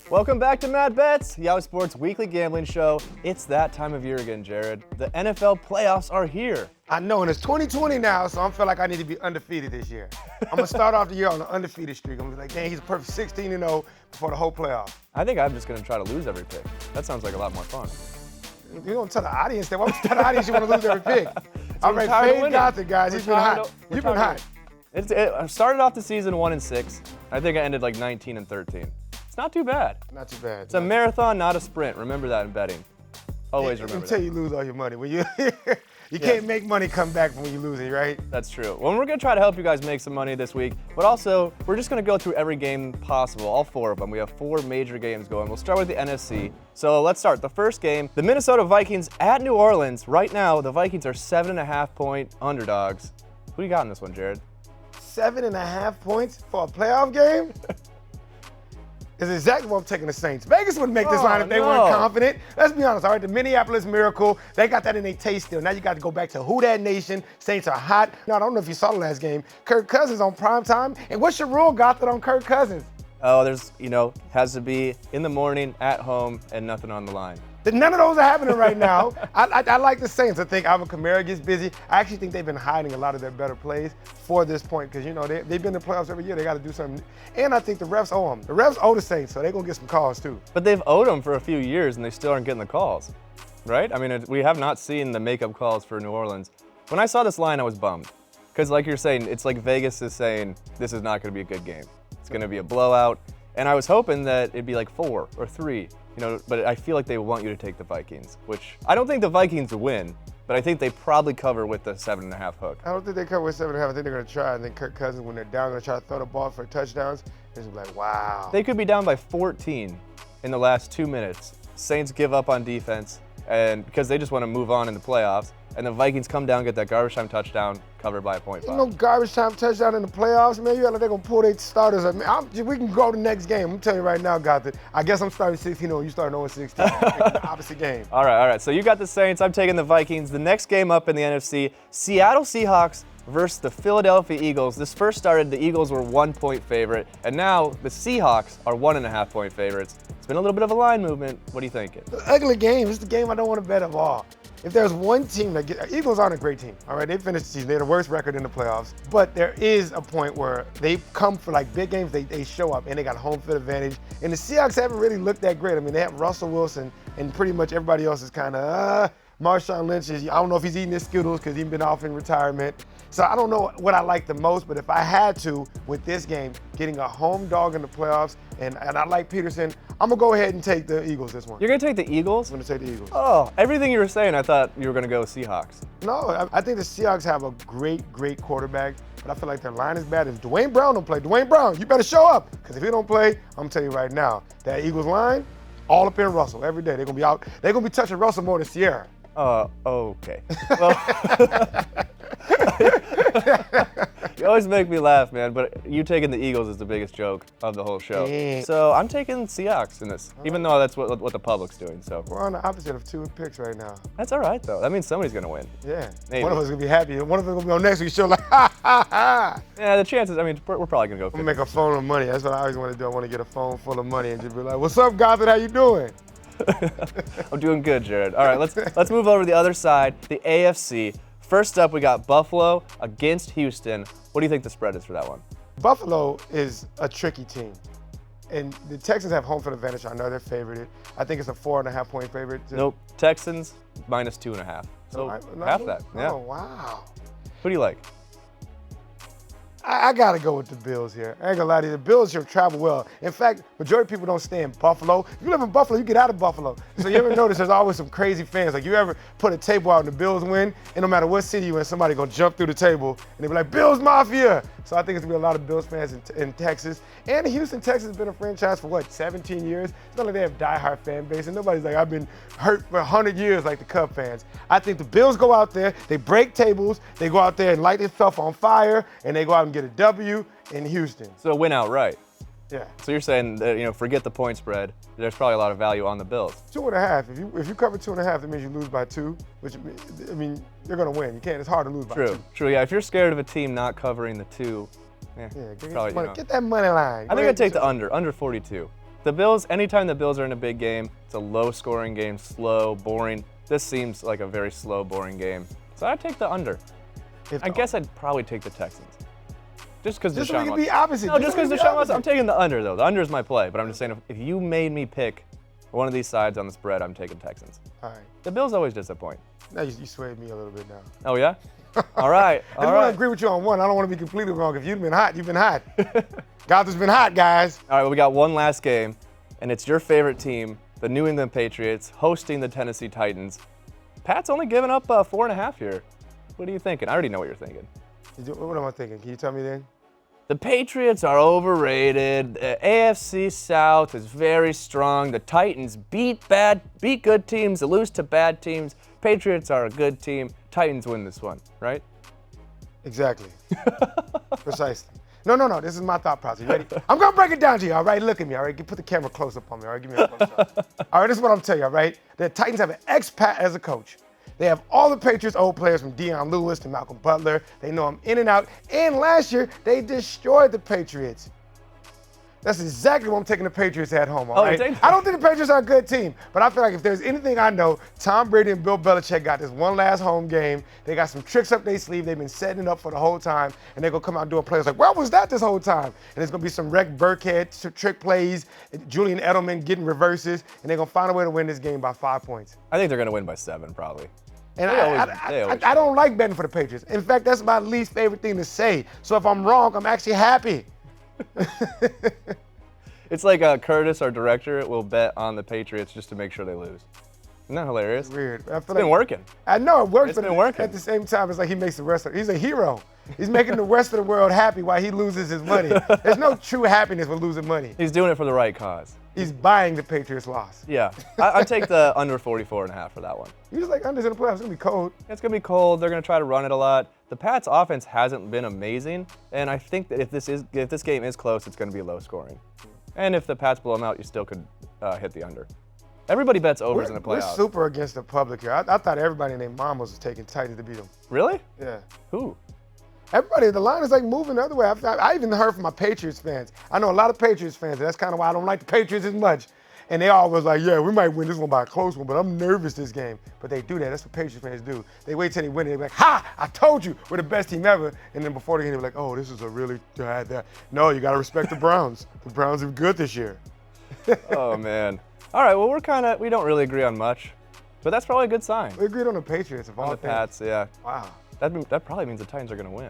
Welcome back to Mad Bets, Yahoo Sports weekly gambling show. It's that time of year again, Jared. The NFL playoffs are here. I know, and it's 2020 now, so I feel like I need to be undefeated this year. I'm going to start off the year on an undefeated streak. I'm going to be like, dang, he's a perfect 16-0 before the whole playoff. I think I'm just going to try to lose every pick. That sounds like a lot more fun. You're going to tell the audience that. Why would you tell the audience you want to lose every pick? All right, Fade Gothard, guys. He's been hot. You've been hot. I started off the season 1-6. I think I ended like 19-13. It's not too bad. Not too bad. It's a marathon, not a sprint. Remember that in betting. Always remember that. Until you lose all your money. When you can't make money come back from when you lose it, right? That's true. Well, we're going to try to help you guys make some money this week, but also we're just going to go through every game possible, all 4 of them. We have 4 major games going. We'll start with the NFC. So let's start. The first game, the Minnesota Vikings at New Orleans. Right now, the Vikings are 7.5-point underdogs. Who do you got in this one, Jared? 7.5 points for a playoff game? Is exactly what I'm taking the Saints. Vegas wouldn't make this line if they weren't confident. Let's be honest, all right? The Minneapolis Miracle, they got that in their taste still. Now you got to go back to Who Dat Nation. Saints are hot. Now, I don't know if you saw the last game. Kirk Cousins on primetime. And what's your rule, Gothard, on Kirk Cousins? Oh, there's, has to be in the morning, at home, and nothing on the line. None of those are happening right now. I like the Saints. I think Alvin Kamara gets busy. I actually think they've been hiding a lot of their better plays for this point because, they've been in the playoffs every year. They got to do something. And I think the refs owe them. The refs owe the Saints, so they're going to get some calls too. But they've owed them for a few years, and they still aren't getting the calls, right? I mean, we have not seen the makeup calls for New Orleans. When I saw this line, I was bummed because, like you're saying, it's like Vegas is saying this is not going to be a good game. It's going to be a blowout. And I was hoping that it'd be like 4 or 3. But I feel like they want you to take the Vikings, which I don't think the Vikings win, but I think they probably cover with the 7.5 hook. I don't think they cover with 7.5. I think they're going to try. I think Kirk Cousins, when they're down, going to try to throw the ball for touchdowns. It's like, wow. They could be down by 14 in the last 2 minutes. Saints give up on defense, and because they just want to move on in the playoffs, and the Vikings come down, get that garbage time touchdown, covered by a .5. Ain't no garbage time touchdown in the playoffs, man. You act like they're going to pull their starters up. We can go to the next game. I'm telling you right now, Gothard. I guess I'm starting 16-0. You starting 0-16. The opposite game. All right. So you got the Saints. I'm taking the Vikings. The next game up in the NFC, Seattle Seahawks versus the Philadelphia Eagles. This first started, the Eagles were 1-point favorite, and now the Seahawks are 1.5-point favorites. It's been a little bit of a line movement. What are you thinking? The ugly game. It's the game I don't want to bet at all. If there's one team that Eagles aren't a great team, all right? They finished the season. They had the worst record in the playoffs. But there is a point where they come for like big games, they show up and they got home field advantage. And the Seahawks haven't really looked that great. I mean, they have Russell Wilson and pretty much everybody else is kind of, Marshawn Lynch I don't know if he's eating his Skittles because he's been off in retirement. So I don't know what I like the most, but if I had to, with this game, getting a home dog in the playoffs, and I like Peterson, I'm going to go ahead and take the Eagles this one. You're going to take the Eagles? I'm going to take the Eagles. Oh, everything you were saying, I thought you were going to go Seahawks. No, I think the Seahawks have a great quarterback, but I feel like their line is bad. If Dwayne Brown don't play, Dwayne Brown, you better show up, because if he don't play, I'm telling you right now, that Eagles line, all up in Russell every day. They're going to be out. They're going to be touching Russell more than Sierra. Okay. Well, you always make me laugh, man, but you taking the Eagles is the biggest joke of the whole show. Yeah. So I'm taking Seahawks in this, even though that's what the public's doing. So we're on the opposite of 2 picks right now. That's all right, though. That means somebody's going to win. Yeah. Maybe. One of us is going to be happy. One of us is going to be on next week's show like, ha, ha, ha. Yeah, the chances, I mean, we're probably going to go 50. I'm going to make a phone of money. That's what I always want to do. I want to get a phone full of money and just be like, what's up, Gothard? How you doing? I'm doing good, Jared. All right, let's move over to the other side, the AFC. First up, we got Buffalo against Houston. What do you think the spread is for that one? Buffalo is a tricky team. And the Texans have home field advantage. I know they're favored. I think it's a 4.5-point favorite. Nope. Texans -2.5. So half that. Yeah. Oh, wow. Who do you like? I got to go with the Bills here. I ain't gonna lie to you. The Bills here travel well. In fact, majority of people don't stay in Buffalo. If you live in Buffalo, you get out of Buffalo. So you ever notice there's always some crazy fans. Like you ever put a table out and the Bills win, and no matter what city you're in, somebody gonna jump through the table and they be like, Bills Mafia. So I think it's gonna be a lot of Bills fans in Texas. And Houston, Texas has been a franchise for what, 17 years? It's not like they have diehard fan base, and nobody's like, I've been hurt for 100 years like the Cub fans. I think the Bills go out there, they break tables, they go out there and light themselves on fire, and they go out and get a W in Houston. So win outright. Yeah. So you're saying that, forget the point spread. There's probably a lot of value on the Bills. 2.5. If you cover 2.5, that means you lose by 2, which, I mean, you're going to win. You can't. It's hard to lose by 2. True. Yeah. If you're scared of a team not covering the 2, Yeah, Probably, get that money line. I think I'd take the under 42. The Bills, anytime the Bills are in a big game, it's a low-scoring game, slow, boring. This seems like a very slow, boring game. So I'd take the under. I guess I'd probably take the Texans. Just because Deshaun Watson. Just so we can be opposite. No, just because Deshaun Watson. I'm taking the under, though. The under is my play. But I'm just saying, if you made me pick one of these sides on the spread, I'm taking Texans. All right. The Bills always disappoint. Now you swayed me a little bit now. Oh, yeah? All right. I want to agree with you on one. I don't want to be completely wrong. If you've been hot, you've been hot. Gotham's been hot, guys. All right, well, we got one last game, and it's your favorite team, the New England Patriots, hosting the Tennessee Titans. Pat's only giving up 4.5 here. What are you thinking? I already know what you're thinking. What am I thinking? Can you tell me then? The Patriots are overrated. The AFC South is very strong. The Titans beat good teams, they lose to bad teams. Patriots are a good team. Titans win this one, right? Exactly. Precisely. No. This is my thought process. You ready? I'm going to break it down to you, all right? Look at me, all right? Put the camera close up on me, all right? Give me a close up. All right, this is what I'm telling you, all right? The Titans have an expat as a coach. They have all the Patriots' old players from Deion Lewis to Malcolm Butler. They know them in and out. And last year, they destroyed the Patriots. That's exactly what I'm taking the Patriots at home, all right? I don't think the Patriots are a good team, but I feel like if there's anything I know, Tom Brady and Bill Belichick got this one last home game. They got some tricks up their sleeve. They've been setting it up for the whole time, and they're going to come out and doing plays like, where was that this whole time? And there's going to be some Rex Burkhead trick plays, Julian Edelman getting reverses, and they're going to find a way to win this game by 5 points. I think they're going to win by 7, probably. And I don't like betting for the Patriots. In fact, that's my least favorite thing to say. So if I'm wrong, I'm actually happy. It's like Curtis, our director, will bet on the Patriots just to make sure they lose. Isn't that hilarious? It's weird. It's been working. I know it works, it's been working. At the same time, it's like he makes the rest of it. He's a hero. He's making the rest of the world happy while he loses his money. There's no true happiness with losing money. He's doing it for the right cause. He's buying the Patriots' loss. Yeah. I'd take the under 44.5 for that one. You just like unders in the playoffs. It's going to be cold. It's going to be cold. They're going to try to run it a lot. The Pats' offense hasn't been amazing, and I think that if this game is close, it's going to be low scoring. And if the Pats blow them out, you still could hit the under. Everybody bets overs in the playoffs. We're super against the public here. I thought everybody and their mamas was taking Titans to beat them. Really? Yeah. Who? Everybody, the line is like moving the other way. I even heard from my Patriots fans. I know a lot of Patriots fans. That's kind of why I don't like the Patriots as much. And they all was like, yeah, we might win this one by a close one, but I'm nervous this game. But they do that. That's what Patriots fans do. They wait till they win. They're like, ha, I told you, we're the best team ever. And then before the game, they're like, oh, this is a really bad that. No, you got to respect the Browns. The Browns are good this year. Oh, man. All right, well, we don't really agree on much, but that's probably a good sign. We agreed on the Patriots of all things. On the Pats, yeah. Wow. That probably means the Titans are going to win.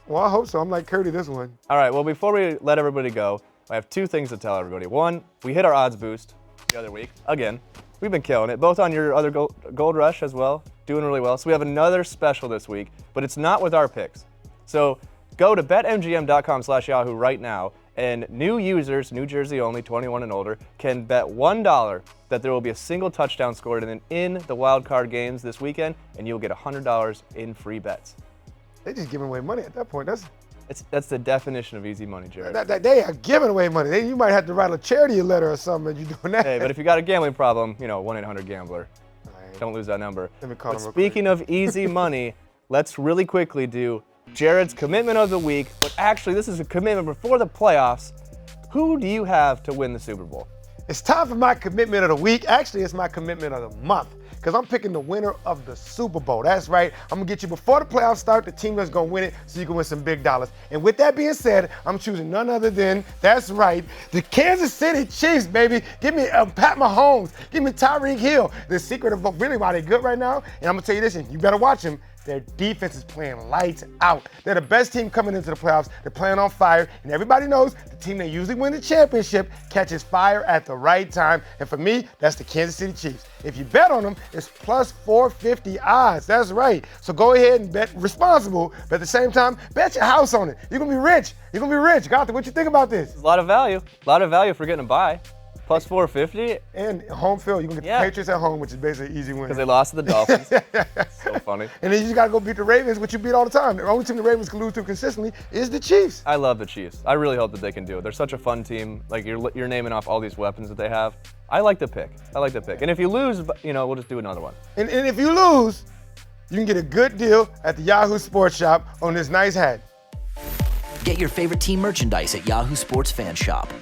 Well, I hope so. I'm like Curdy this one. All right, well, before we let everybody go, I have 2 things to tell everybody. One, we hit our odds boost the other week. Again, we've been killing it, both on your other Gold Rush as well, doing really well. So we have another special this week, but it's not with our picks. So go to betmgm.com/Yahoo right now, and new users, New Jersey only, 21 and older, can bet $1 that there will be a single touchdown scored in the wild card games this weekend, and you'll get $100 in free bets. They're just giving away money at that point. That's the definition of easy money, Jared. They are giving away money. You might have to write a charity letter or something if you're doing that. Hey, but if you got a gambling problem, 1-800-GAMBLER. Right. Don't lose that number. Let me call but speaking of easy money, let's really quickly do Jared's commitment of the week. But actually, this is a commitment before the playoffs. Who do you have to win the Super Bowl? It's time for my commitment of the week. Actually, it's my commitment of the month, because I'm picking the winner of the Super Bowl. That's right. I'm going to get you before the playoffs start, the team that's going to win it, so you can win some big dollars. And with that being said, I'm choosing none other than, that's right, the Kansas City Chiefs, baby. Give me Pat Mahomes. Give me Tyreek Hill. The secret of really why they're good right now, and I'm going to tell you this, and you better watch them. Their defense is playing lights out. They're the best team coming into the playoffs. They're playing on fire. And everybody knows the team that usually wins the championship catches fire at the right time. And for me, that's the Kansas City Chiefs. If you bet on them, it's plus 450 odds. That's right. So go ahead and bet responsible. But at the same time, bet your house on it. You're going to be rich. You're going to be rich. Gotham, what you think about this? A lot of value. A lot of value for getting a buy. Plus 450. And home field, you can get the Patriots at home, which is basically an easy win. Because they lost to the Dolphins. So funny. And then you just got to go beat the Ravens, which you beat all the time. The only team the Ravens can lose to consistently is the Chiefs. I love the Chiefs. I really hope that they can do it. They're such a fun team. Like, you're naming off all these weapons that they have. I like the pick. And if you lose, we'll just do another one. And if you lose, you can get a good deal at the Yahoo Sports Shop on this nice hat. Get your favorite team merchandise at Yahoo Sports Fan Shop.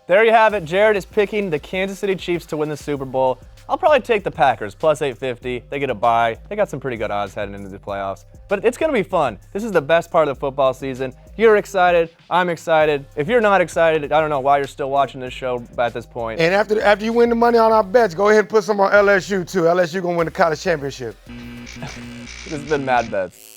There you have it. Jared is picking the Kansas City Chiefs to win the Super Bowl. I'll probably take the Packers, plus 850. They get a bye. They got some pretty good odds heading into the playoffs. But it's going to be fun. This is the best part of the football season. You're excited. I'm excited. If you're not excited, I don't know why you're still watching this show at this point. And after you win the money on our bets, go ahead and put some on LSU too. LSU going to win the college championship. This has been Mad Bets.